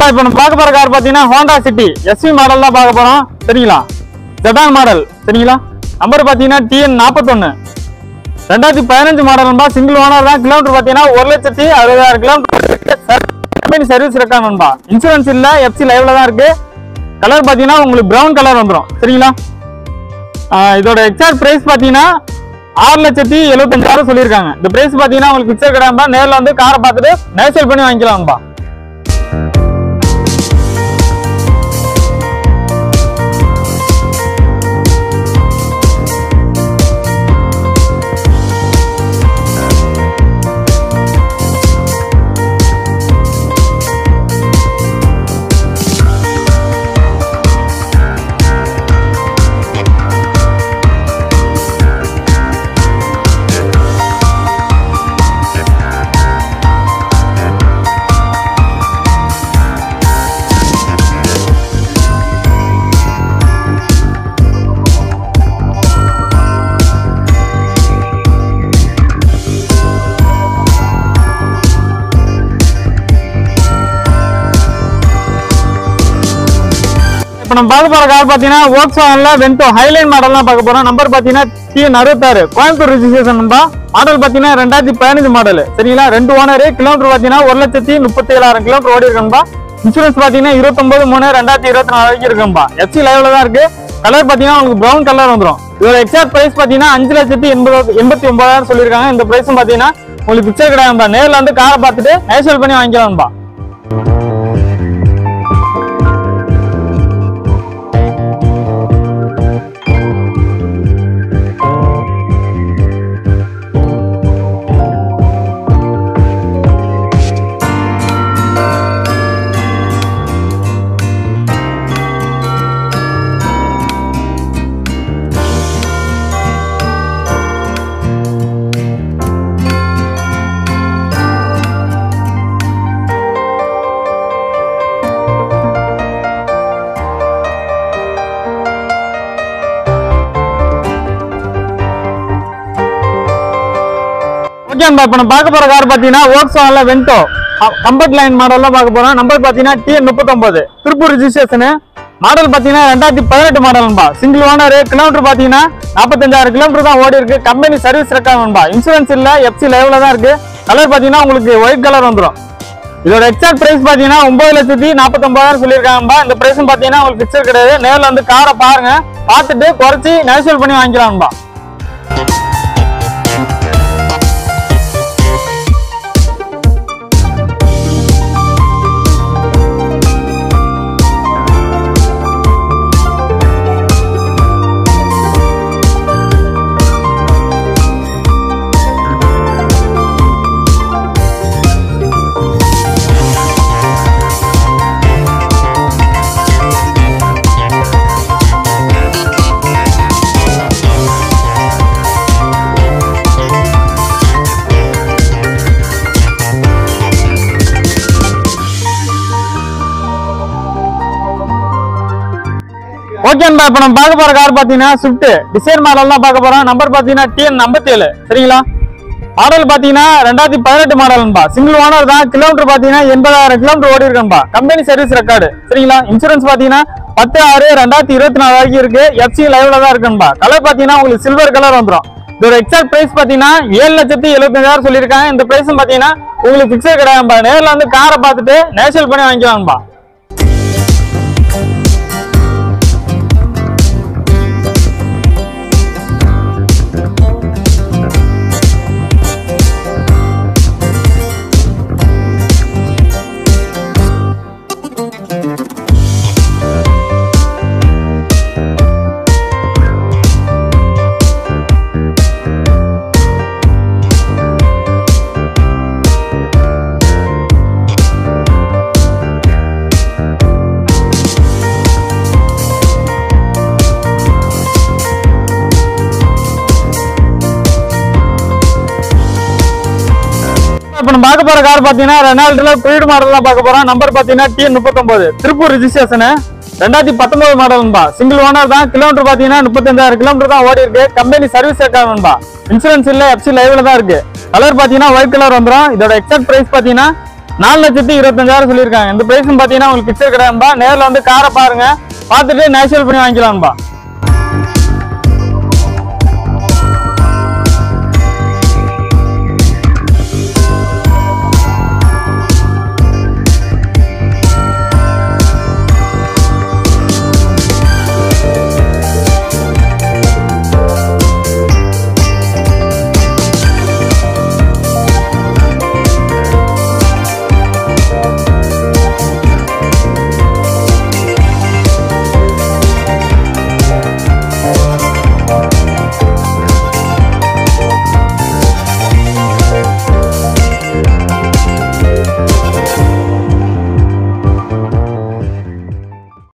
இப்போ நம்ம பார்க்க போற கார் பாத்தீங்கன்னா ஹோண்டா சிட்டி எஸ்வி மாடல் தான் பார்க்க போறோம். சரிங்களா? Sedan model. சரிங்களா? நம்பர் பாத்தீங்கன்னா TN 41 2015 மாடல். சிங்கிள் ஓனர் தான். கிலோமீட்டர் பாத்தீங்கன்னா 1,60,000 கிலோமீட்டர். கம்பெனி சர்வீஸ் ரெக்கார்ட் நண்பா. இன்சூரன்ஸ் இல்ல, FC லைவ்ல தான் இருக்கு. கலர் பாத்தீங்கன்னா உங்களுக்கு பிரவுன் கலர் வந்துடும். சரிங்களா? இதோட எக்ஸாக்ட் பிரைஸ் பாத்தீங்கன்னா 6,75,000 சொல்லியிருக்காங்க. இந்த பிரைஸ் பாத்தீங்கன்னா உங்களுக்கு பிக்சர் கிடையாதுப்பா. நேரில் வந்து காரை பார்த்துட்டு நேஷனல் பண்ணி வாங்கிக்கலாம்பா. இப்போ நம்ம பார்க்க போற கார் பாத்தீங்கன்னா Volkswagenல வென்டோ ஹைலைன் மாடல் தான் பார்க்க போறோம். நம்பர் பாத்தீங்கன்னா TN 66 கோயம்புத்தூர் ரெஜிஸ்ட்ரேஷன் நம்பா. மாடல் பாத்தீங்கன்னா 2015 மாடல். சரிங்களா? 2 ஓனர். கிலோமீட்டர் பாத்தீங்கன்னா 1,37,000 கிலோமீட்டர் ஓடி இருக்கும்பா. இன்சூரன்ஸ் பாத்தீங்கன்னா 29/3/2024 வரைக்கும் இருக்கும்பா. FC லைவ்ல தான் இருக்கு. கலர் பாத்தீங்கன்னா உங்களுக்கு பிரவுன் கலர் வந்துடும். இதோட எக்ஸாக்ட் பிரைஸ் பாத்தீங்கன்னா 5,89,000 சொல்லியிருக்காங்க. இந்த பிரைஸும் பாத்தீங்கன்னா உங்களுக்கு பிக்சர் கிடையாதுப்பா. நேரில் வந்து காரை பார்த்துட்டு நேஷனல் பண்ணி வாங்கிக்கலாம்பா. இப்போ நம்ம பார்க்க போற கார் பாத்தீங்கன்னா Volkswagenல வென்டோ கம்பர்ட் லைன் மாடல் தான் பார்க்க போறோம். நம்பர் பாத்தீங்கன்னா TN 39 திருப்பூர் ரெஜிஸ்ட்ரேஷன். மாடல் பாத்தீங்கன்னா 2018 மாடல்பா. Single owner. கிலோமீட்டர் பாத்தீங்கன்னா 45,000 கிலோமீட்டர் தான் ஓடி இருக்கு. Company service record. இன்சூரன்ஸ் இல்ல, FC லைவ்ல தான் இருக்கு. கலர் பாத்தீங்கன்னா உங்களுக்கு ஒயிட் கலர் வந்துடும். இதோட எக்ஸாக்ட் பிரைஸ் பாத்தீங்கன்னா 9,49,000 சொல்லியிருக்காங்கப்பா. இந்த பிரைஸும் பாத்தீங்கன்னா உங்களுக்கு பிக்சர் கிடையாது. நேரில் வந்து காரை பாருங்க, பார்த்துட்டு குறைச்சி நேஷனல் பண்ணி வாங்கிக்கலாம்பா. ஓகேன்பா. இப்போ நம்ம பார்க்க போற கார் பாத்தீங்கன்னா ஸ்விஃப்ட் டிசைர் மாடல் தான் பார்க்க போறோம். நம்பர் பாத்தீங்கன்னா TN 57. சரிங்களா? மாடல் பாத்தீங்கன்னா 2018 மாடல்பா. சிங்கிள் ஓனர் தான். கிலோமீட்டர் பாத்தீங்கன்னா 80,000 கிலோமீட்டர் ஓடி இருக்கும்பா. Company service record. சரிங்களா? இன்சூரன்ஸ் பாத்தீங்கன்னா 10/6/2024 வரைக்கும் இருக்கு. FC லைவ்ல தான் இருக்கும்பா. கலர் பாத்தீங்கன்னா உங்களுக்கு சில்வர் கலர் வந்துடும். இதோட எக்ஸாக்ட் பிரைஸ் பாத்தீங்கன்னா 7,75,000 சொல்லியிருக்காங்க. இந்த பிரைஸும் பாத்தீங்கன்னா உங்களுக்கு பிக்சர் கிடையாதுப்பா. நேரில் வந்து காரை பார்த்துட்டு நேஷனல் பண்ணி வாங்கிக்கலாம்பா. இப்போ நம்ம பார்க்க போற கார் பாத்தீங்கன்னா ரெனால்ட்ல குயிட் மாடல் தான் பார்க்க போறோம். நம்பர் பாத்தீங்கன்னா TN 39 திருப்பூர் ரெஜிஸ்ட்ரேஷன். 2019 மாடல்பா. சிங்கிள் ஓனர் தான். கிலோமீட்டர் பாத்தீங்கன்னா 35,000 கிலோமீட்டர் தான் ஓடி இருக்கு. கம்பெனி சர்வீஸ் ரெக்கார்ட்பா. இன்சூரன்ஸ் இல்ல, FC லைவ்ல தான் இருக்கு. கலர் பாத்தீங்கன்னா ஒயிட் கலர் வந்துடும். இதோட எக்ஸாக்ட் பிரைஸ் பாத்தீங்கன்னா 4,25,000 சொல்லியிருக்காங்க. இந்த பிரைஸும் பார்த்தீங்கன்னா உங்களுக்கு பிக்சர் கிடையாதுப்பா. நேரில் வந்து காரை பாருங்க, பார்த்துட்டு நேச்சுரல் பண்ணி வாங்கிக்கலாம்ப்பா.